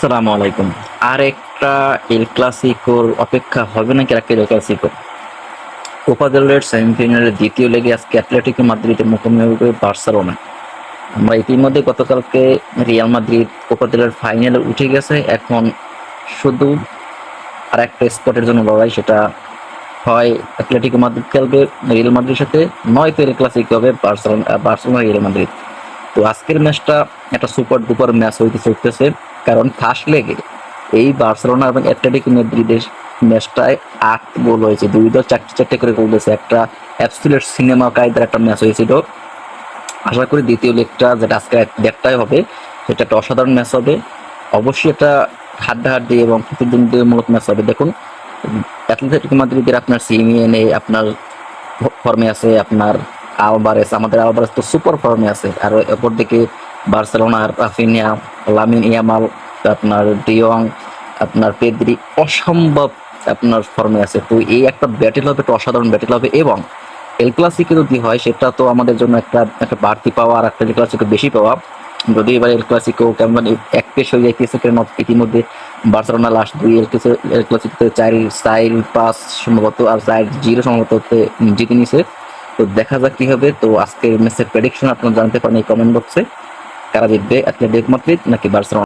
আসসালামু আলাইকুম। আর একটা এল ক্লাসিকোর অপেক্ষা হবে নাকি আর একটা এল ক্লাসিকো? কোপা দেল রের সেমিফাইনালের দ্বিতীয় লেগে আজকে অ্যাটলেটিকো মাদ্রিদের মুখোমুখি হবে বার্সেলোনা। আমরা ইতিমধ্যে গতকালকে রিয়াল মাদ্রিদ কোপা দেল রের ফাইনালে উঠে গেছে। এখন শুধু আর একটা স্পটের জন্য লড়াই, সেটা হয় অ্যাটলেটিকো মাদ্রিদ খেলবে রিয়াল মাদ্রিদের সাথে, নয়তো এল ক্লাসিকো হবে বার্সেলোনা রিয়াল মাদ্রিদ। তো আজকের ম্যাচটা একটা সুপার ডুপার ম্যাচ হইতে চলতেছে, কারণ ফার্স্ট লেগে এই বার্সেলোনা এবং অ্যাটলেটিকো মাদ্রিদের ম্যাচটায় 8 গোল হয়েছে, দুই দল চারটে চারটে করে গোল দিয়েছে। একটা অ্যাবসলিউট সিনেমা কায়দার একটা ম্যাচ হয়েছিল। আশা করি দ্বিতীয় লেগটা, যেটা আজকে 1:30টায় হবে, সেটা একটা অসাধারণ ম্যাচ হবে। অবশ্যই এটা হাড্ডাহাড্ডি এবং প্রতিদ্বন্দ্বিতামূলক ম্যাচ হবে। দেখুন, অ্যাটলেটিকো মাদ্রিদের আপনার সিমিয়েনে আপনার ফর্মে আছে, আপনার আলভারেস, আমাদের আলভারেস তো সুপার ফর্মে আছে। আর অপরদিকে বার্সেলোনার রাফিনিয়া, লামিন ইয়ামাল, আপনার ডিয়ং, আপনার পেদ্রি অসম্ভব আপনার ফর্মে আছে। তো এই একটা ব্যাটেল হবে, একটা অসাধারণ ব্যাটেল হবে। এবং এল ক্লাসিকো যদি হয়, সেটা তো আমাদের জন্য একটা একটা বাড়তি পাওয়া, আর একটা এল ক্লাসিকো বেশি পাওয়া। যদি এবার এল ক্লাসিকো কেমন এক পেশ হয়ে যাইতেছে, কেন ইতিমধ্যে বার্সেলোনা লাস্ট দুই এল ক্লাসিকোতে 4-5 সম্ভবত, আর 4-0 সম্ভবত জিতে নিছে। তো দেখা যাক কি হবে। তো আজকের ম্যাচের প্রেডিকশন আপনারা জানতে পারেন এই কমেন্ট বক্সে, কারা জিতবে, অ্যাটলেটিকো মাদ্রিদ নাকি বার্সেলোনা।